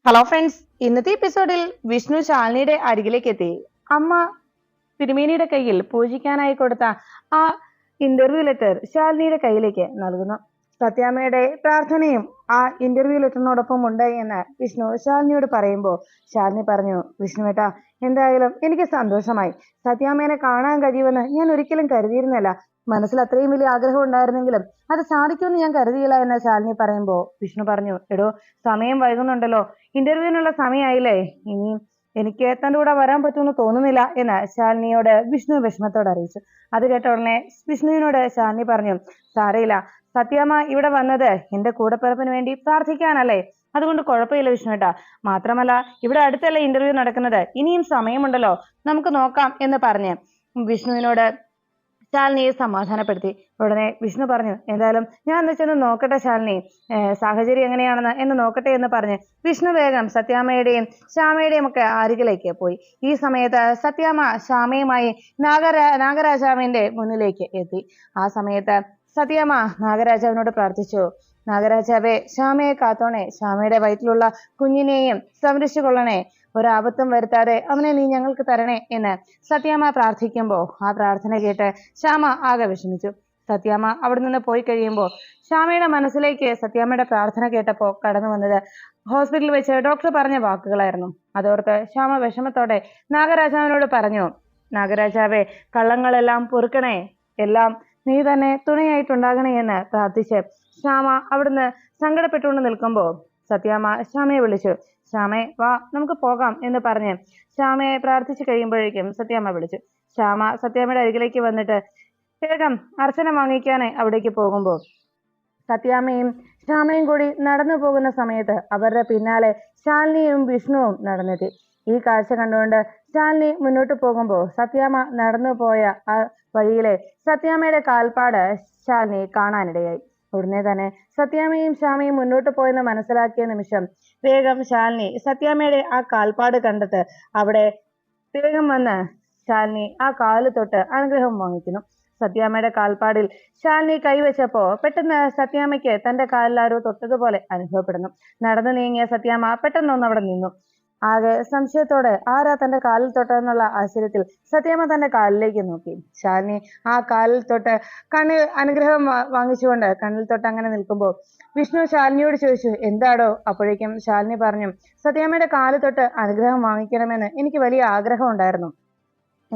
Hello friends, ഇന്നത്തെ എപ്പിസോഡിൽ വിഷ്ണു ശാലിനിയുടെ അരികിലേക്ക് എത്തി. അമ്മ തിരുമേനിയുടെ കയ്യിൽ പൂജിക്കാനായി കൊടുത്ത ആ ഇന്റർവ്യൂ ലെറ്റർ ശാലിനിയുടെ കയ്യിലേക്ക് നൽകുന്നു. സത്യാമ്മയുടെ പ്രാർത്ഥനയും ആ ഇന്റർവ്യൂ ലെറ്ററിനോടൊപ്പം ഉണ്ട് എന്ന് വിഷ്ണു ശാലിനിയോട് പറയുമ്പോൾ ശാലിനി പറഞ്ഞു, വിഷ്ണുവേട്ടാ, എന്തായാലും എനിക്ക് സന്തോഷമായി. സത്യാമ്മേനെ കാണാൻ കഴിയുമെന്ന് ഞാൻ ഒരിക്കലും കരുതിയിരുന്നില്ല. മനസ്സിൽ അത്രയും വലിയ ആഗ്രഹം ഉണ്ടായിരുന്നെങ്കിലും അത് സാധിക്കുമെന്ന് ഞാൻ കരുതിയില്ല എന്ന് ശാലിനി പറയുമ്പോൾ വിഷ്ണു പറഞ്ഞു, എടോ, സമയം വൈകുന്നുണ്ടല്ലോ, ഇന്റർവ്യൂവിനുള്ള സമയമായില്ലേ, ഇനി എനിക്ക് തന്റെ കൂടെ വരാൻ പറ്റുമെന്ന് തോന്നുന്നില്ല എന്ന് ശാലിനിയോട് വിഷ്ണു വിഷമത്തോട് അറിയിച്ചു. അത് കേട്ട ഉടനെ വിഷ്ണുവിനോട് ശാലിനി പറഞ്ഞു, സാരയില്ല, സത്യാമ്മ ഇവിടെ വന്നത് എന്റെ കൂടപ്പിറപ്പിന് വേണ്ടി പ്രാർത്ഥിക്കാനല്ലേ, അതുകൊണ്ട് കുഴപ്പമില്ല വിഷ്ണുവേട്ടാ. മാത്രമല്ല, ഇവിടെ അടുത്തല്ല ഇന്റർവ്യൂ നടക്കുന്നത്, ഇനിയും സമയമുണ്ടല്ലോ, നമുക്ക് നോക്കാം എന്ന് പറഞ്ഞ് വിഷ്ണുവിനോട് ശാലിനിയെ സമാധാനപ്പെടുത്തി. ഉടനെ വിഷ്ണു പറഞ്ഞു, എന്തായാലും ഞാൻ എന്ന് ചെന്ന് നോക്കട്ടെ ശാലിനി, സാഹചര്യം എങ്ങനെയാണെന്ന് എന്ന് നോക്കട്ടെ എന്ന് പറഞ്ഞ് വിഷ്ണു വേഗം സത്യാമ്മയുടെയും ശ്യാമയുടെയും ഒക്കെ അരികിലേക്ക് പോയി. ഈ സമയത്ത് സത്യാമ്മ ശ്യാമയുമായി നാഗരാജാവിന്റെ മുന്നിലേക്ക് എത്തി. ആ സമയത്ത് സത്യാമ്മ നാഗരാജാവിനോട് പ്രാർത്ഥിച്ചു, നാഗരാജാവേ, ശ്യാമയെ കാത്തോണേ, ശ്യാമയുടെ വയറ്റിലുള്ള കുഞ്ഞിനെയും സംരക്ഷിച്ചുകൊള്ളണേ, ഒരാപത്തും വരുത്താതെ അവനെ നീ ഞങ്ങൾക്ക് തരണേ എന്ന് സത്യാമ്മ പ്രാർത്ഥിക്കുമ്പോൾ ആ പ്രാർത്ഥന കേട്ട് ശ്യാമ ആകെ വിഷമിച്ചു. സത്യാമ്മ അവിടെ നിന്ന് പോയി കഴിയുമ്പോൾ ശ്യാമയുടെ മനസ്സിലേക്ക് സത്യാമ്മയുടെ പ്രാർത്ഥന കേട്ടപ്പോൾ കടന്നു വന്നത് ഹോസ്പിറ്റലിൽ വെച്ച് ഡോക്ടർ പറഞ്ഞ വാക്കുകളായിരുന്നു. അതോർത്ത് ശ്യാമ വിഷമത്തോടെ നാഗരാജാവിനോട് പറഞ്ഞു, നാഗരാജാവേ, കള്ളങ്ങളെല്ലാം പൊറുക്കണേ, എല്ലാം നീ തന്നെ തുണയായിട്ടുണ്ടാകണേ എന്ന് പ്രാർത്ഥിച്ച് ശ്യാമ അവിടുന്ന് സങ്കടപ്പെട്ടുകൊണ്ട് നിൽക്കുമ്പോൾ സത്യാമ്മ ശ്യാമയെ വിളിച്ചു. ശ്യാമേ, വാ, നമുക്ക് പോകാം എന്ന് പറഞ്ഞ് ശ്യാമയെ പ്രാർത്ഥിച്ചു കഴിയുമ്പോഴേക്കും സത്യാമ്മ വിളിച്ചു. ശ്യാമ സത്യാമ്മയുടെ അരികിലേക്ക് വന്നിട്ട് വേഗം അർച്ചന വാങ്ങിക്കാനായി അവിടേക്ക് പോകുമ്പോൾ സത്യാമ്മയും ശ്യാമയും കൂടി നടന്നു പോകുന്ന സമയത്ത് അവരുടെ പിന്നാലെ ശാലിനിയും വിഷ്ണുവും നടന്നെത്തി. ഈ കാഴ്ച കണ്ടുകൊണ്ട് ശാലിനി മുന്നോട്ട് പോകുമ്പോൾ സത്യാമ്മ നടന്നു പോയ ആ വഴിയിലെ സത്യാമ്മയുടെ കാൽപ്പാട് ശാലിനി കാണാനിടയായി. ഉടനെ തന്നെ സത്യാമ്മയും ശ്യാമയും മുന്നോട്ട് പോയെന്ന് മനസ്സിലാക്കിയ നിമിഷം വേഗം ശാലിനി സത്യാമ്മയുടെ ആ കാൽപ്പാട് കണ്ടിട്ട് അവിടെ വേഗം വന്ന് ശാലിനി ആ കാല് തൊട്ട് അനുഗ്രഹം വാങ്ങിക്കുന്നു. സത്യാമ്മയുടെ കാൽപ്പാടിൽ ശാലിനി കൈവച്ചപ്പോ പെട്ടെന്ന് സത്യാമ്മയ്ക്ക് തന്റെ കാലിൽ ആരോ തൊട്ടതുപോലെ അനുഭവപ്പെടുന്നു. നടന്നു നീങ്ങിയ സത്യാമ്മ പെട്ടെന്നൊന്ന് അവിടെ നിന്നു. ആകെ സംശയത്തോടെ ആരാ തന്റെ കാലിൽ തൊട്ടതെന്നുള്ള ആശ്ചര്യത്തിൽ സത്യാമ്മ തന്റെ കാലിലേക്ക് നോക്കി. ശാലിനി ആ കാലിൽ തൊട്ട് കണ്ണിൽ അനുഗ്രഹം വാങ്ങിച്ചുകൊണ്ട് കണ്ണിൽ തൊട്ട് അങ്ങനെ നിൽക്കുമ്പോൾ വിഷ്ണു ശാലിനിയോട് ചോദിച്ചു, എന്താടോ? അപ്പോഴേക്കും ശാലിനി പറഞ്ഞു, സത്യാമ്മയുടെ കാല് തൊട്ട് അനുഗ്രഹം വാങ്ങിക്കണമെന്ന് എനിക്ക് വലിയ ആഗ്രഹം ഉണ്ടായിരുന്നു.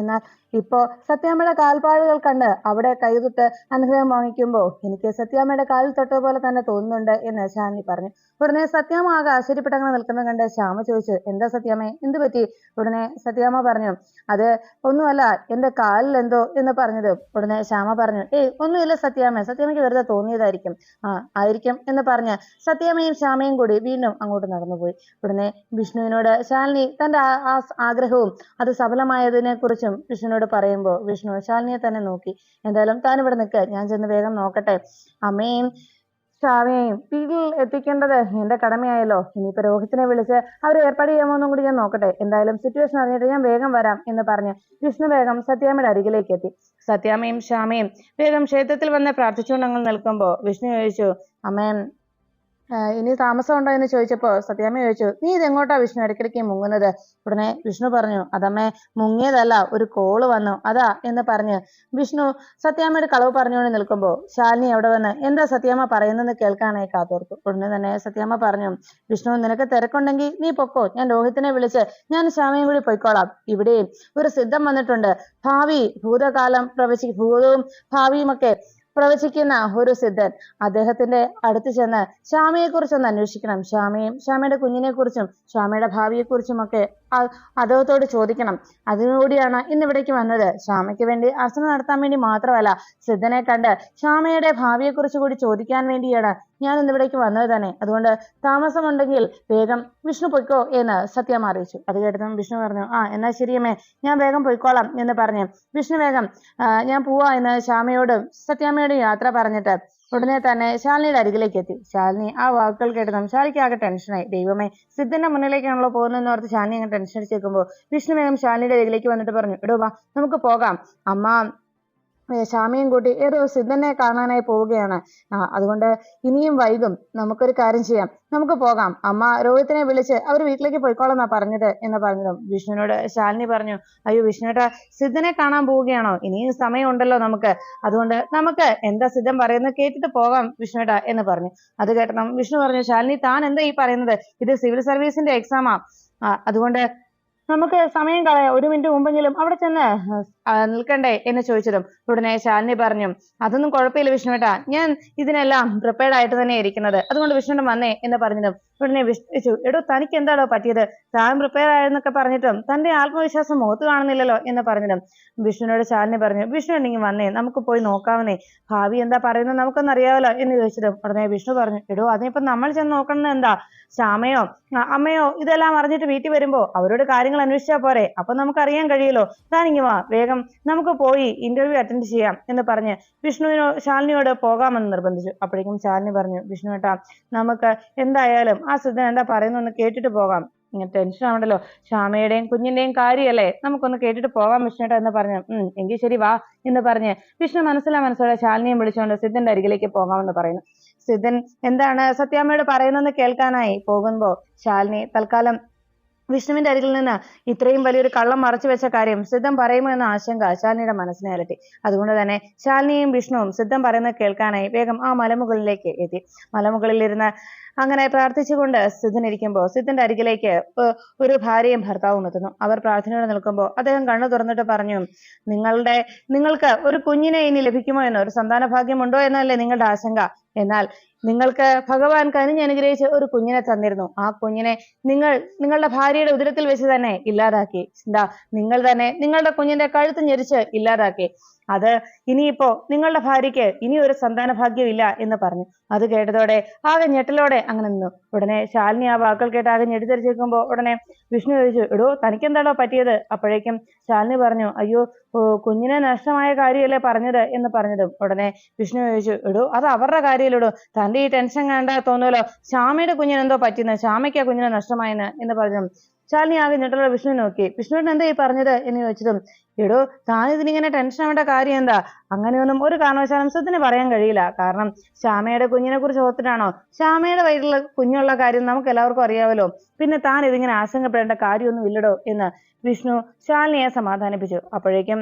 എന്നാൽ ഇപ്പോ സത്യാമ്മയുടെ കാൽപ്പാടുകൾ കണ്ട് അവിടെ കൈതൊട്ട് അനുഗ്രഹം വാങ്ങിക്കുമ്പോൾ എനിക്ക് സത്യാമ്മയുടെ കാലിൽ തൊട്ടതുപോലെ തന്നെ തോന്നുന്നുണ്ട് എന്ന് ശാലിനി പറഞ്ഞു. ഉടനെ സത്യാമ്മ ആകെ ആശ്ചര്യപ്പെട്ടങ്ങനെ നിൽക്കുന്നത് കണ്ട് ശ്യാമ ചോദിച്ചു, എന്താ സത്യാമ്മേ, എന്ത് പറ്റി? ഉടനെ സത്യാമ്മ പറഞ്ഞു, അത് ഒന്നുമല്ല, എന്റെ കാലിൽ എന്തോ എന്ന് പറഞ്ഞത്. ഉടനെ ശ്യാമ പറഞ്ഞു, ഒന്നുമില്ല സത്യാമ്മ, സത്യാമ്മയ്ക്ക് വെറുതെ തോന്നിയതായിരിക്കും. ആയിരിക്കും എന്ന് പറഞ്ഞ് സത്യാമ്മയും ശ്യാമയും കൂടി വീണ്ടും അങ്ങോട്ട് നടന്നുപോയി. ഉടനെ വിഷ്ണുവിനോട് ശാലിനി തന്റെ ആ ആഗ്രഹവും അത് സഫലമായതിനെ കുറിച്ചും വിഷ്ണുവിനോട് പറയുമ്പോൾ വിഷ്ണു ശാലിനിയെ തന്നെ നോക്കി. എന്തായാലും താൻ ഇവിടെ നിൽക്ക്, ഞാൻ ചെന്ന് വേഗം നോക്കട്ടെ. അമ്മയും ശ്യാമയെയും വീട്ടിൽ എത്തിക്കേണ്ടത് എന്റെ കടമയായല്ലോ. ഇനിയിപ്പോ രോഹിത്തിനെ വിളിച്ച് അവരെ ഏർപ്പാട് ചെയ്യാമോന്നും കൂടി ഞാൻ നോക്കട്ടെ. എന്തായാലും സിറ്റുവേഷൻ അറിഞ്ഞിട്ട് ഞാൻ വേഗം വരാം എന്ന് പറഞ്ഞ് വിഷ്ണു വേഗം സത്യാമ്മയുടെ അരികിലേക്ക് എത്തി. സത്യാമ്മയും ശ്യാമയും വേഗം ക്ഷേത്രത്തിൽ വന്ന് പ്രാർത്ഥിച്ചുകൊണ്ട് അങ്ങ് നിൽക്കുമ്പോൾ വിഷ്ണു ചോദിച്ചു, അമ്മേ, ഇനി താമസം ഉണ്ടോ എന്ന് ചോദിച്ചപ്പോ സത്യാമ്മ ചോദിച്ചു, നീ ഇതെങ്ങോട്ടാ വിഷ്ണു ഇടയ്ക്കിടയ്ക്ക് മുങ്ങുന്നത്? ഉടനെ വിഷ്ണു പറഞ്ഞു, അതമ്മേ, മുങ്ങിയതല്ല, ഒരു കോള് വന്നു അതാ എന്ന് പറഞ്ഞ് വിഷ്ണു സത്യാമ്മയുടെ കളവ് പറഞ്ഞുകൊണ്ട് നിൽക്കുമ്പോൾ ശാലിനി അവിടെ വന്ന് എന്താ സത്യാമ്മ പറയുന്നെന്ന് കേൾക്കാനായി കാത്തോർത്തു. ഉടനെ തന്നെ സത്യാമ്മ പറഞ്ഞു, വിഷ്ണു, നിനക്ക് തിരക്കുണ്ടെങ്കിൽ നീ പൊക്കോ, ഞാൻ രോഹിത്തിനെ വിളിച്ച് ഞാൻ ശ്യാമയും കൂടി പൊയ്ക്കോളാം. ഇവിടെ ഒരു സിദ്ധം വന്നിട്ടുണ്ട്, ഭൂതകാലം ഭൂതവും ഭാവിയും ഒക്കെ പ്രവചിക്കുന്ന ഒരു സിദ്ധൻ. അദ്ദേഹത്തിന്റെ അടുത്ത് ചെന്ന് ശ്യാമയെ കുറിച്ചൊന്ന് അന്വേഷിക്കണം. ശ്യാമയുടെ കുഞ്ഞിനെ കുറിച്ചും ശ്യാമയുടെ ഭാവിയെ കുറിച്ചും ഒക്കെ അദ്ദേഹത്തോട് ചോദിക്കണം. അതിനുകൂടിയാണ് ഇന്ന് ഇവിടേക്ക് വന്നത്. ശ്യാമയ്ക്ക് വേണ്ടി അർച്ചന നടത്താൻ വേണ്ടി മാത്രമല്ല, സിദ്ധനെ കണ്ട് ശ്യാമയുടെ ഭാവിയെ കുറിച്ച് കൂടി ചോദിക്കാൻ വേണ്ടിയാണ് ഞാൻ ഇന്ന് ഇവിടേക്ക് വന്നത് തന്നെ. അതുകൊണ്ട് താമസമുണ്ടെങ്കിൽ വേഗം വിഷ്ണു പൊയ്ക്കോ എന്ന് സത്യാമ്മ അറിയിച്ചു. അത് കേട്ടതും വിഷ്ണു പറഞ്ഞു, എന്നാ ശരിയമ്മേ, ഞാൻ വേഗം പൊയ്ക്കോളാം എന്ന് പറഞ്ഞ് വിഷ്ണു വേഗം ഞാൻ പോവാ എന്ന് ശ്യാമയോടും സത്യാമ്മയോടും യാത്ര പറഞ്ഞിട്ട് ഉടനെ തന്നെ ശാലിനിയുടെ അരികിലേക്ക് എത്തി. ശാലിനി ആ വാക്കുകൾ കേട്ടതും ശാലിക്ക് ആകെ ടെൻഷനായി. ദൈവമേ, സിദ്ധന്റെ മുന്നിലേക്കാണല്ലോ പോകുന്നതെന്ന് ഓർത്ത് ശാലിനി അങ്ങ് ടെൻഷൻ അടിച്ചേക്കുമ്പോൾ വിഷ്ണു വേഗം ശാലിനിയുടെ അരികിലേക്ക് വന്നിട്ട് പറഞ്ഞു, എടോ വാ, നമുക്ക് പോകാം. അമ്മ ശ്യാമയും കൂട്ടി ഏതോ സിദ്ധനെ കാണാനായി പോവുകയാണ്. അതുകൊണ്ട് ഇനിയും വൈകും, നമുക്കൊരു കാര്യം ചെയ്യാം, നമുക്ക് പോകാം, അമ്മ രോഹിത്തിനെ വിളിച്ച് അവർ വീട്ടിലേക്ക് പോയിക്കോളെന്നാ പറഞ്ഞത് എന്ന് പറഞ്ഞതും വിഷ്ണുവിനോട് ശാലിനി പറഞ്ഞു, അയ്യോ വിഷ്ണുവേട്ടാ, സിദ്ധനെ കാണാൻ പോവുകയാണോ? ഇനിയും സമയമുണ്ടല്ലോ നമുക്ക്, അതുകൊണ്ട് നമുക്ക് എന്താ സിദ്ധൻ പറയുന്നത് കേട്ടിട്ട് പോകാം വിഷ്ണുവേട്ടാ എന്ന് പറഞ്ഞു. അത് കേട്ടതും വിഷ്ണു പറഞ്ഞു, ശാലിനി താൻ എന്താ ഈ പറയുന്നത്? ഇത് സിവിൽ സർവീസിന്റെ എക്സാമാ, അതുകൊണ്ട് നമുക്ക് സമയം കളയാം, ഒരു മിനിറ്റ് മുമ്പെങ്കിലും അവിടെ ചെന്ന് നിൽക്കണ്ടേ എന്ന് ചോദിച്ചതും ഉടനെ ശാലിനി പറഞ്ഞു, അതൊന്നും കുഴപ്പമില്ല വിഷ്ണുവേട്ടാ, ഞാൻ ഇതിനെല്ലാം പ്രിപ്പയർഡ് ആയിട്ട് തന്നെ ഇരിക്കുന്നത്, അതുകൊണ്ട് വിഷ്ണുവേട്ടൻ വന്നേ എന്ന് പറഞ്ഞതും ഉടനെ വിഷ്ണു, എടോ തനിക്ക് എന്താണോ പറ്റിയത്? താൻ പ്രിപ്പയർ ആയെന്നൊക്കെ പറഞ്ഞിട്ടും തന്റെ ആത്മവിശ്വാസം മുഖത്ത് കാണുന്നില്ലല്ലോ എന്ന് പറഞ്ഞതും വിഷ്ണുവിനോട് ശാലിനി പറഞ്ഞു, വിഷ്ണു ഉണ്ടെങ്കിൽ വന്നേ, നമുക്ക് പോയി നോക്കാവുന്നേ, ഭാവി എന്താ പറയുന്നത് നമുക്കൊന്നും അറിയാമല്ലോ എന്ന് ചോദിച്ചതും ഉടനെ വിഷ്ണു പറഞ്ഞു, എടോ അതിനിപ്പോ നമ്മൾ ചെന്ന് നോക്കണം എന്താ, ശ്യാമയോ അമ്മയോ ഇതെല്ലാം അറിഞ്ഞിട്ട് വീട്ടിൽ വരുമ്പോ അവരോട് കാര്യങ്ങൾ അന്വേഷിച്ചാ പോരെ, അപ്പൊ നമുക്ക് അറിയാൻ കഴിയുമല്ലോ, താനിങ്ങി വാ, വേഗം നമുക്ക് പോയി ഇന്റർവ്യൂ അറ്റൻഡ് ചെയ്യാം എന്ന് പറഞ്ഞ് ശാലിനിയോട് പോകാമെന്ന് നിർബന്ധിച്ചു. അപ്പോഴേക്കും ശാലിനി പറഞ്ഞു, വിഷ്ണുവേട്ടാ, നമുക്ക് എന്തായാലും ആ സിദ്ധൻ എന്താ പറയുന്നൊന്ന് കേട്ടിട്ട് പോകാം, ഇങ്ങനെ ടെൻഷൻ ആവണ്ടല്ലോ, ശ്യാമയുടെയും കുഞ്ഞിന്റെയും കാര്യമല്ലേ, നമുക്കൊന്ന് കേട്ടിട്ട് പോകാം വിഷ്ണുവേട്ടാ എന്ന് പറഞ്ഞു. എങ്കിൽ ശരി വാ എന്ന് പറഞ്ഞ് വിഷ്ണു മനസ്സിലോടെ ശാലിനിയും വിളിച്ചുകൊണ്ട് സിദ്ധന്റെ അരികിലേക്ക് പോകാമെന്ന് പറയുന്നു. സിദ്ധൻ എന്താണ് സത്യാമ്മയോട് പറയുന്നതെന്ന് കേൾക്കാനായി പോകുമ്പോ ശാലിനി തൽക്കാലം വിഷ്ണുവിന്റെ അരികിൽ നിന്ന് ഇത്രയും വലിയൊരു കള്ളം മറച്ചു വെച്ച കാര്യം സിദ്ധൻ പറയുമോ എന്ന ആശങ്ക ശാലിനിയുടെ മനസ്സിനെ അലട്ടി. അതുകൊണ്ട് തന്നെ ശാലിനിയും വിഷ്ണുവും സിദ്ധൻ പറയുന്നത് കേൾക്കാനായി വേഗം ആ മലമുകളിലേക്ക് എത്തി. മലമുകളിലിരുന്ന് അങ്ങനെ പ്രാർത്ഥിച്ചുകൊണ്ട് സിദ്ധൻ ഇരിക്കുമ്പോൾ സിദ്ധന്റെ അരികിലേക്ക് ഒരു ഭാര്യയും ഭർത്താവും എത്തുന്നു. അവർ പ്രാർത്ഥനയോടെ നിൽക്കുമ്പോൾ അദ്ദേഹം കണ്ണു തുറന്നിട്ട് പറഞ്ഞു, നിങ്ങൾക്ക് ഒരു കുഞ്ഞിനെ ഇനി ലഭിക്കുമോ എന്നോ, ഒരു സന്താന ഭാഗ്യമുണ്ടോ എന്നല്ലേ നിങ്ങളുടെ ആശങ്ക? എന്നാൽ നിങ്ങൾക്ക് ഭഗവാൻ കനിഞ്ഞനുഗ്രഹിച്ച് ഒരു കുഞ്ഞിനെ തന്നിരുന്നു. ആ കുഞ്ഞിനെ നിങ്ങളുടെ ഭാര്യയുടെ ഉദരത്തിൽ വെച്ച് തന്നെ ഇല്ലാതാക്കി. നിങ്ങൾ തന്നെ നിങ്ങളുടെ കുഞ്ഞിന്റെ കഴുത്ത് ഞെരിച്ച് ഇല്ലാതാക്കി. അത് ഇനിയിപ്പോ നിങ്ങളുടെ ഭാര്യയ്ക്ക് ഇനി ഒരു സന്താന ഭാഗ്യം ഇല്ല എന്ന് പറഞ്ഞു. അത് കേട്ടതോടെ ആകെ ഞെട്ടലോടെ അങ്ങനെ നിന്നു. ഉടനെ ശാലിനി ആ വാക്കുകൾ കേട്ട് ആകെ ഞെട്ടിത്തെറിച്ചിരിക്കുമ്പോ ഉടനെ വിഷ്ണു ചോദിച്ചു, എടോ തനിക്കെന്താണോ പറ്റിയത്? അപ്പോഴേക്കും ശാലിനി പറഞ്ഞു, അയ്യോ കുഞ്ഞിനെ നഷ്ടമായ കാര്യമല്ലേ പറഞ്ഞത് എന്ന് പറഞ്ഞതും ഉടനെ വിഷ്ണു ചോദിച്ചു, എടോ അത് അവരുടെ കാര്യമില്ലടോ, തന്റെ ഈ ടെൻഷൻ കണ്ടാ തോന്നുമല്ലോ ശ്യാമയുടെ കുഞ്ഞിന് എന്തോ പറ്റിയെന്ന്, ശ്യാമയ്ക്ക് ആ കുഞ്ഞിനെ നഷ്ടമായെന്ന് എന്ന് പറഞ്ഞു. ശാലിനി ആകെ ഞെട്ടലോടെ വിഷ്ണു നോക്കി. വിഷ്ണുവിന് എന്താ ഈ പറഞ്ഞത് എന്ന് ചോദിച്ചതും, എടോ താൻ ഇതിനിങ്ങനെ ടെൻഷൻ ആവേണ്ട കാര്യം എന്താ? അങ്ങനെയൊന്നും ഒരു കാരണവശാലും സിദ്ധന് പറയാൻ കഴിയില്ല. കാരണം ശ്യാമയുടെ കുഞ്ഞിനെ കുറിച്ച് ഓർത്തിട്ടാണോ? ശ്യാമയുടെ വയറ്റിലുള്ള കുഞ്ഞുള്ള കാര്യം നമുക്ക് എല്ലാവർക്കും അറിയാമല്ലോ, പിന്നെ താൻ ഇതിങ്ങനെ ആശങ്കപ്പെടേണ്ട കാര്യമൊന്നും ഇല്ലടോ എന്ന് വിഷ്ണു ശാലിനിയെ സമാധാനിപ്പിച്ചു. അപ്പോഴേക്കും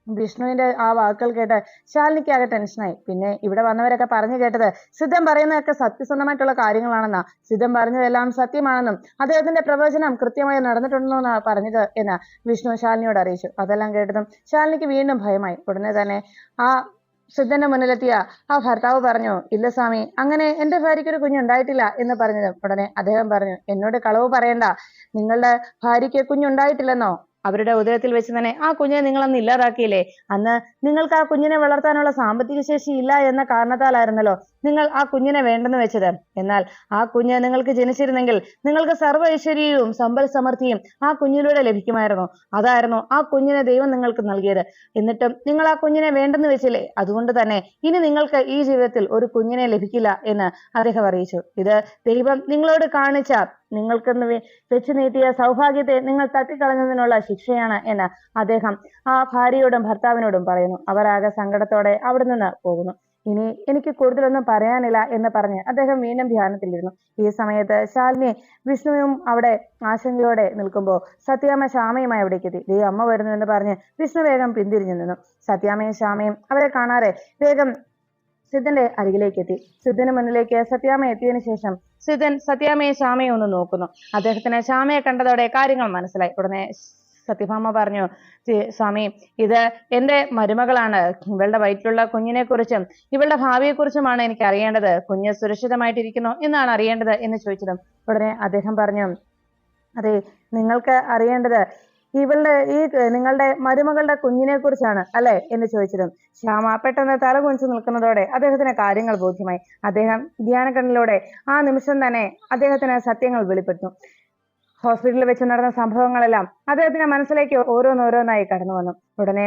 വിഷ്ണുവിന്റെ ആ വാക്കുകൾ കേട്ട് ശാലിനിക്ക് ആകെ ടെൻഷനായി. പിന്നെ ഇവിടെ വന്നവരൊക്കെ പറഞ്ഞു കേട്ടത് സിദ്ധൻ പറയുന്നതൊക്കെ സത്യസന്ധമായിട്ടുള്ള കാര്യങ്ങളാണെന്നാ, സിദ്ധൻ പറഞ്ഞതെല്ലാം സത്യമാണെന്നും അദ്ദേഹത്തിന്റെ പ്രവചനം കൃത്യമായി നടന്നിട്ടുണ്ടെന്നാണ് പറഞ്ഞത് എന്ന് വിഷ്ണു ശാലിനിയോട് അറിയിച്ചു. അതെല്ലാം കേട്ടതും ശാലിനിക്ക് വീണ്ടും ഭയമായി. ഉടനെ തന്നെ ആ സിദ്ധന്റെ മുന്നിലെത്തിയ ആ ഭർത്താവ് പറഞ്ഞു, ഇല്ല സ്വാമി, അങ്ങനെ എന്റെ ഭാര്യയ്ക്ക് ഒരു കുഞ്ഞുണ്ടായിട്ടില്ല എന്ന് പറഞ്ഞതും ഉടനെ അദ്ദേഹം പറഞ്ഞു, എന്നോട് കളവ് പറയണ്ട, നിങ്ങളുടെ ഭാര്യയ്ക്ക് കുഞ്ഞുണ്ടായിട്ടില്ലെന്നോ? അവരുടെ ഉദരത്തിൽ വെച്ച് തന്നെ ആ കുഞ്ഞിനെ നിങ്ങൾ അന്ന് ഇല്ലാതാക്കിയില്ലേ? അന്ന് നിങ്ങൾക്ക് ആ കുഞ്ഞിനെ വളർത്താനുള്ള സാമ്പത്തിക ശേഷി ഇല്ല എന്ന കാരണത്താലായിരുന്നല്ലോ നിങ്ങൾ ആ കുഞ്ഞിനെ വേണ്ടെന്ന് വെച്ചത്. എന്നാൽ ആ കുഞ്ഞ് നിങ്ങൾക്ക് ജനിച്ചിരുന്നെങ്കിൽ നിങ്ങൾക്ക് സർവ്വ ഐശ്വര്യവും സമ്പൽ സമൃദ്ധിയും ആ കുഞ്ഞിലൂടെ ലഭിക്കുമായിരുന്നു. അതായിരുന്നു ആ കുഞ്ഞിനെ ദൈവം നിങ്ങൾക്ക് നൽകിയത്. എന്നിട്ടും നിങ്ങൾ ആ കുഞ്ഞിനെ വേണ്ടെന്ന് വെച്ചില്ലേ? അതുകൊണ്ട് തന്നെ ഇനി നിങ്ങൾക്ക് ഈ ജീവിതത്തിൽ ഒരു കുഞ്ഞിനെ ലഭിക്കില്ല എന്ന് അദ്ദേഹം അറിയിച്ചു. ഇത് ദൈവം നിങ്ങളോട് കാണിച്ച നിങ്ങൾക്കെന്ന് വെച്ച് നീട്ടിയ സൗഭാഗ്യത്തെ നിങ്ങൾ തട്ടിക്കളഞ്ഞതിനുള്ള ശിക്ഷയാണ് എന്ന് അദ്ദേഹം ആ ഭാര്യയോടും ഭർത്താവിനോടും പറയുന്നു. അവരാകെ സങ്കടത്തോടെ അവിടെ നിന്ന് പോകുന്നു. ഇനി എനിക്ക് കൂടുതലൊന്നും പറയാനില്ല എന്ന് പറഞ്ഞ് അദ്ദേഹം വീണ്ടും ധ്യാനത്തിലിരുന്നു. ഈ സമയത്ത് ശാലിനി വിഷ്ണുവും അവിടെ ആശങ്കയോടെ നിൽക്കുമ്പോൾ സത്യാമ്മ ശ്യാമയുമായി അവിടേക്ക് എത്തി. ദേ അമ്മ വരുന്നു എന്ന് പറഞ്ഞ് വിഷ്ണു വേഗം പിന്തിരിഞ്ഞു നിന്നു. സത്യാമ്മയും ശ്യാമയും അവരെ കാണാതെ വേഗം സിദ്ധന്റെ അരികിലേക്ക് എത്തി. സിദ്ധന് മുന്നിലേക്ക് സത്യാമ്മ എത്തിയതിനു ശേഷം സിദ്ധൻ സത്യാമ്മയെ ശ്യാമയെ ഒന്ന് നോക്കുന്നു. അദ്ദേഹത്തിന് ശ്യാമയെ കണ്ടതോടെ കാര്യങ്ങൾ മനസ്സിലായി. ഉടനെ സത്യഭാമ പറഞ്ഞു, സ്വാമി, ഇത് എന്റെ മരുമകളാണ്. ഇവളുടെ വയറ്റിലുള്ള കുഞ്ഞിനെ കുറിച്ചും ഇവളുടെ ഭാവിയെ കുറിച്ചുമാണ് എനിക്ക് അറിയേണ്ടത്. കുഞ്ഞ് സുരക്ഷിതമായിട്ടിരിക്കുന്നു എന്നാണ് അറിയേണ്ടത് എന്ന് ചോദിച്ചതും ഉടനെ അദ്ദേഹം പറഞ്ഞു, അതെ, നിങ്ങൾക്ക് അറിയേണ്ടത് നിങ്ങളുടെ മരുമകളുടെ കുഞ്ഞിനെ കുറിച്ചാണ് അല്ലെ എന്ന് ചോദിച്ചതും ശ്യാമ പെട്ടെന്ന് തല കുനിച്ചു നിൽക്കുന്നതോടെ അദ്ദേഹത്തിന് കാര്യങ്ങൾ ബോധ്യമായി. അദ്ദേഹം ധ്യാനക്കണ്ണിലൂടെ ആ നിമിഷം തന്നെ അദ്ദേഹത്തിന് സത്യങ്ങൾ വെളിപ്പെടുന്നു. ഹോസ്പിറ്റലിൽ വെച്ച് നടന്ന സംഭവങ്ങളെല്ലാം അദ്ദേഹത്തിന്റെ മനസ്സിലേക്ക് ഓരോന്നോരോന്നായി കടന്നു വന്നു. ഉടനെ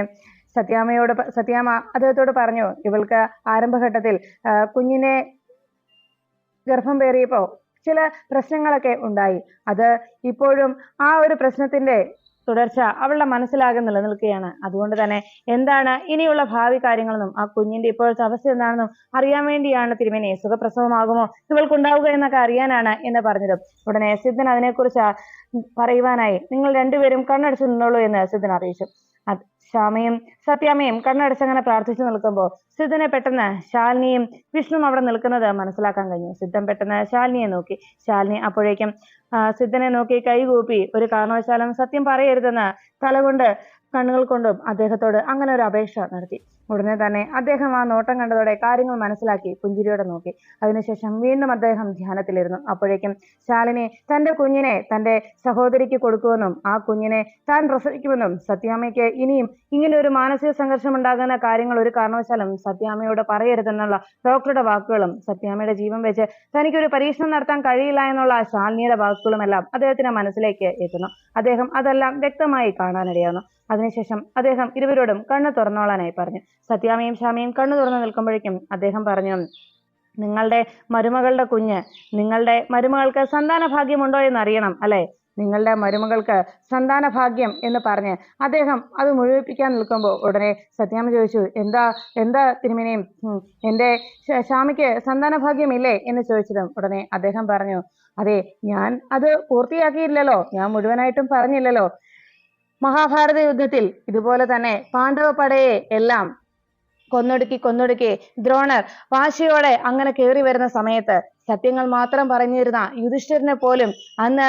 സത്യാമ്മ അദ്ദേഹത്തോട് പറഞ്ഞു, ഇവൾക്ക് ആരംഭഘട്ടത്തിൽ കുഞ്ഞിനെ ഗർഭം പേറിയപ്പോ ചില പ്രശ്നങ്ങളൊക്കെ ഉണ്ടായി. അത് ഇപ്പോഴും ആ ഒരു പ്രശ്നത്തിന്റെ തുടർച്ച അവളുടെ മനസ്സിലാകെ നിലനിൽക്കുകയാണ്. അതുകൊണ്ട് തന്നെ എന്താണ് ഇനിയുള്ള ഭാവി കാര്യങ്ങളെന്നും ആ കുഞ്ഞിന്റെ ഇപ്പോഴത്തെ അവസ്ഥ എന്താണെന്നും അറിയാൻ വേണ്ടിയാണ് തിരുമേനി സുഖപ്രസവമാകുമോ ഇവൾക്കുണ്ടാവുക എന്നൊക്കെ അറിയാനാണ് എന്ന് പറഞ്ഞതും ഉടനെ സിദ്ധൻ അതിനെക്കുറിച്ച് പറയുവാനായി നിങ്ങൾ രണ്ടുപേരും കണ്ണടച്ചു നിന്നോളൂ എന്ന് സിദ്ധൻ അറിയിച്ചു. ശ്യാമയും സത്യാമ്മയും കണ്ണടച്ചങ്ങനെ പ്രാർത്ഥിച്ചു നിൽക്കുമ്പോൾ സിദ്ധനെ പെട്ടെന്ന് ശാലിനിയും വിഷ്ണുവും അവിടെ നിൽക്കുന്നത് മനസ്സിലാക്കാൻ കഴിഞ്ഞു. സിദ്ധൻ പെട്ടെന്ന് ശാലിനിയെ നോക്കി. ശാലിനി അപ്പോഴേക്കും സിദ്ധനെ നോക്കി കൈകൂപ്പി ഒരു കാരണവശാലും സത്യം പറയരുതെന്ന് തലകൊണ്ട് കണ്ണുകൾ കൊണ്ടും അദ്ദേഹത്തോട് അങ്ങനെ ഒരു അപേക്ഷ നടത്തി. ഉടനെ തന്നെ അദ്ദേഹം ആ നോട്ടം കണ്ടതോടെ കാര്യങ്ങൾ മനസ്സിലാക്കി പുഞ്ചിരിയോടെ നോക്കി. അതിനുശേഷം വീണ്ടും അദ്ദേഹം ധ്യാനത്തിലിരുന്നു. അപ്പോഴേക്കും ശാലിനി തന്റെ കുഞ്ഞിനെ തന്റെ സഹോദരിക്ക് കൊടുക്കുമെന്നും ആ കുഞ്ഞിനെ താൻ പ്രസവിക്കുമെന്നും സത്യാമ്മയ്ക്ക് ഇനിയും ഇങ്ങനെ ഒരു മാനസിക സംഘർഷം ഉണ്ടാകുന്ന കാര്യങ്ങൾ ഒരു കാരണവശാലും സത്യാമ്മയോട് പറയരുതെന്നുള്ള ഡോക്ടറുടെ വാക്കുകളും സത്യാമ്മയുടെ ജീവൻ വെച്ച് തനിക്കൊരു പരീക്ഷണം നടത്താൻ കഴിയില്ല എന്നുള്ള ശാലിനിയുടെ വാക്കുകളും എല്ലാം അദ്ദേഹത്തിന്റെ മനസ്സിലേക്ക് എത്തുന്നു. അദ്ദേഹം അതെല്ലാം വ്യക്തമായി കാണാനിടയാകുന്നു. അതിനുശേഷം അദ്ദേഹം ഇരുവരോടും കണ്ണു തുറന്നോളാനായി പറഞ്ഞു. സത്യാമ്മയും ശ്യാമയും കണ്ണു തുറന്നു നിൽക്കുമ്പോഴേക്കും അദ്ദേഹം പറഞ്ഞു, നിങ്ങളുടെ മരുമകളുടെ കുഞ്ഞ്, നിങ്ങളുടെ മരുമകൾക്ക് സന്താന ഭാഗ്യമുണ്ടോ എന്ന് അറിയണം അല്ലെ? നിങ്ങളുടെ മരുമകൾക്ക് സന്താന ഭാഗ്യം എന്ന് പറഞ്ഞ് അദ്ദേഹം അത് മുഴുവിപ്പിക്കാൻ നിൽക്കുമ്പോൾ ഉടനെ സത്യാമ്മ ചോദിച്ചു, എന്താ തിരുമേനിയും എന്റെ ശ്യാമയ്ക്ക് സന്താന ഭാഗ്യമില്ലേ എന്ന് ചോദിച്ചതും ഉടനെ അദ്ദേഹം പറഞ്ഞു, അതെ, ഞാൻ അത് പൂർത്തിയാക്കിയില്ലല്ലോ, ഞാൻ മുഴുവനായിട്ടും പറഞ്ഞില്ലല്ലോ. മഹാഭാരത യുദ്ധത്തിൽ ഇതുപോലെ തന്നെ പാണ്ഡവ പടയെ എല്ലാം കൊന്നൊടുക്കി ദ്രോണർ വാശിയോടെ അങ്ങനെ കയറി വരുന്ന സമയത്ത് സത്യങ്ങൾ മാത്രം പറഞ്ഞിരുന്ന യുധിഷ്ഠിരനെ പോലും അന്ന്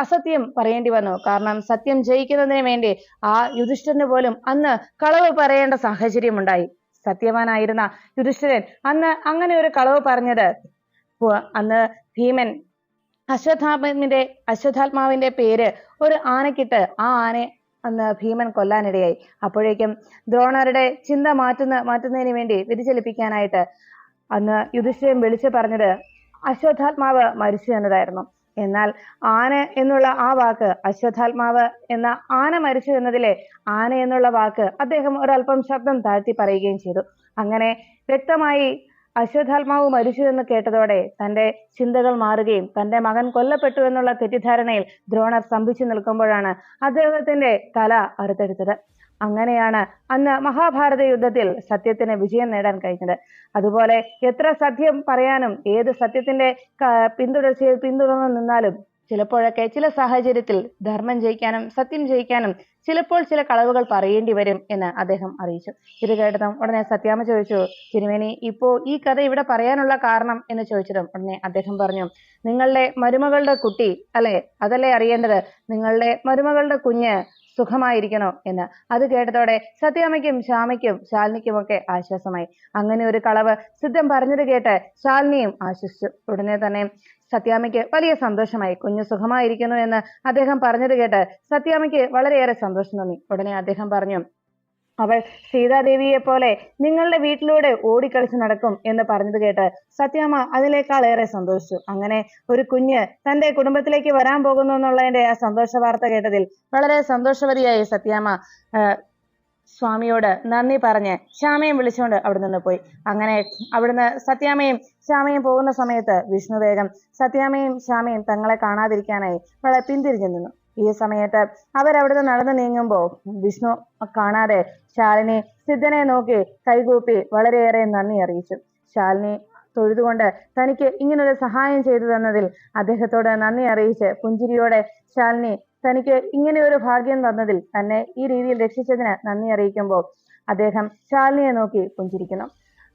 അസത്യം പറയേണ്ടി വന്നു. കാരണം സത്യം ജയിക്കുന്നതിന് വേണ്ടി ആ യുധിഷ്ഠിരന് പോലും അന്ന് കളവ് പറയേണ്ട സാഹചര്യം ഉണ്ടായി. സത്യവാനായിരുന്ന യുധിഷ്ഠിരൻ അന്ന് അങ്ങനെ ഒരു കളവ് പറഞ്ഞത് അന്ന് ഭീമൻ അശ്വത്ഥാത്മാവിന്റെ പേര് ഒരു ആനക്കിട്ട് ആ ആനയെ അന്ന് ഭീമൻ കൊല്ലാനിടയായി. അപ്പോഴേക്കും ദ്രോണരുടെ ചിന്ത മാറ്റുന്നതിന് വേണ്ടി വ്യതിചലിപ്പിക്കാനായിട്ട് അന്ന് യുധിഷ്ഠിരൻ വിളിച്ചു പറഞ്ഞത് അശ്വത്ഥാത്മാവ് മരിച്ചു എന്നതായിരുന്നു. എന്നാൽ ആന എന്നുള്ള ആ വാക്ക്, അശ്വത്ഥാത്മാവ് എന്ന ആന മരിച്ചു എന്നതിലെ ആന എന്നുള്ള വാക്ക് അദ്ദേഹം ഒരല്പം ശബ്ദം താഴ്ത്തി പറയുകയും ചെയ്തു. അങ്ങനെ വ്യക്തമായി അശ്വത്ഥാത്മാവ് മരിച്ചു എന്ന് കേട്ടതോടെ തന്റെ ചിന്തകൾ മാറുകയും തന്റെ മകൻ കൊല്ലപ്പെട്ടു എന്നുള്ള തെറ്റിദ്ധാരണയിൽ ദ്രോണർ സ്തംഭിച്ചു നിൽക്കുമ്പോഴാണ് അദ്ദേഹത്തിന്റെ തല അറുത്തെടുത്തത്. അങ്ങനെയാണ് അന്ന് മഹാഭാരത യുദ്ധത്തിൽ സത്യത്തിന് വിജയം നേടാൻ കഴിഞ്ഞത്. അതുപോലെ എത്ര സത്യം പറയാനും ഏത് സത്യത്തിന്റെ പിന്തുടർന്നു നിന്നാലും ചിലപ്പോഴൊക്കെ ചില സാഹചര്യത്തിൽ ധർമ്മം ജയിക്കാനും സത്യം ജയിക്കാനും ചിലപ്പോൾ ചില കളവുകൾ പറയേണ്ടി വരും എന്ന് അദ്ദേഹം അറിയിച്ചു. ഇത് കേട്ടതും ഉടനെ സത്യാമ്മ ചോദിച്ചു, തിരുമേനി ഇപ്പോ ഈ കഥ ഇവിടെ പറയാനുള്ള കാരണം എന്ന് ചോദിച്ചതും ഉടനെ അദ്ദേഹം പറഞ്ഞു, നിങ്ങളുടെ മരുമകളുടെ കുട്ടി അല്ലെ, അതല്ലേ അറിയേണ്ടത്, നിങ്ങളുടെ മരുമകളുടെ കുഞ്ഞ് സുഖമായിരിക്കണോ എന്ന്. അത് കേട്ടതോടെ സത്യാമ്മയ്ക്കും ശ്യാമയ്ക്കും ശാലിനിക്കുമൊക്കെ ആശ്വാസമായി. അങ്ങനെ ഒരു കളവ് സിദ്ധം പറഞ്ഞത് കേട്ട് ശാലിനിയും ആശ്വസിച്ചു. ഉടനെ തന്നെ സത്യാമ്മയ്ക്ക് വലിയ സന്തോഷമായി. കുഞ്ഞു സുഖമായിരിക്കുന്നു എന്ന് അദ്ദേഹം പറഞ്ഞത് കേട്ട് സത്യാമ്മയ്ക്ക് വളരെയേറെ സന്തോഷം തോന്നി. ഉടനെ അദ്ദേഹം പറഞ്ഞു, അവൾ സീതാദേവിയെ പോലെ നിങ്ങളുടെ വീട്ടിലൂടെ ഓടിക്കളിച്ച് നടക്കും എന്ന് പറഞ്ഞത് കേട്ട് സത്യാമ്മ അതിനേക്കാൾ ഏറെ സന്തോഷിച്ചു. അങ്ങനെ ഒരു കുഞ്ഞ് തന്റെ കുടുംബത്തിലേക്ക് വരാൻ പോകുന്നു എന്നുള്ളതിന്റെ ആ സന്തോഷ വാർത്ത കേട്ടതിൽ വളരെ സന്തോഷവതിയായി സത്യാമ്മ സ്വാമിയോട് നന്ദി പറഞ്ഞ് ശ്യാമയും വിളിച്ചുകൊണ്ട് അവിടെ നിന്ന് പോയി. അങ്ങനെ അവിടുന്ന് സത്യാമ്മയും ശ്യാമയും പോകുന്ന സമയത്ത് വിഷ്ണു വേഗം സത്യാമ്മയും ശ്യാമയും തങ്ങളെ കാണാതിരിക്കാനായി വളരെ പിന്തിരിഞ്ഞു നിന്നു. ഈ സമയത്ത് അവരവിടുന്ന് നടന്നു നീങ്ങുമ്പോൾ വിഷ്ണു കാണാതെ ശാലിനി സിദ്ധനെ നോക്കി കൈകൂപ്പി വളരെയേറെ നന്ദി അറിയിച്ചു. ശാലിനി തൊഴുതുകൊണ്ട് തനിക്ക് ഇങ്ങനൊരു സഹായം ചെയ്തു തന്നതിൽ അദ്ദേഹത്തോട് നന്ദി അറിയിച്ച് പുഞ്ചിരിയോടെ ശാലിനി തനിക്ക് ഇങ്ങനെ ഒരു ഭാഗ്യം തന്നതിൽ തന്നെ ഈ രീതിയിൽ രക്ഷിച്ചതിന് നന്ദി അറിയിക്കുമ്പോൾ അദ്ദേഹം ശാലിനിയെ നോക്കി പുഞ്ചിരിക്കുന്നു.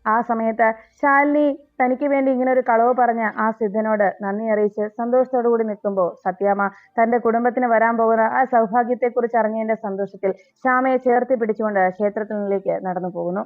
ആ സമയത്ത് ശാലിനി തനിക്ക് വേണ്ടി ഇങ്ങനെ ഒരു കളവ് പറഞ്ഞ ആ സിദ്ധനോട് നന്ദി അറിയിച്ച് സന്തോഷത്തോടു കൂടി നിൽക്കുമ്പോൾ സത്യാമ്മ തന്റെ കുടുംബത്തിന് വരാൻ പോകുന്ന ആ സൗഭാഗ്യത്തെക്കുറിച്ച് അറിഞ്ഞതിന്റെ സന്തോഷത്തിൽ ശ്യാമയെ ചേർത്ത് പിടിച്ചുകൊണ്ട് ക്ഷേത്രത്തിലേക്ക് നടന്നു പോകുന്നു.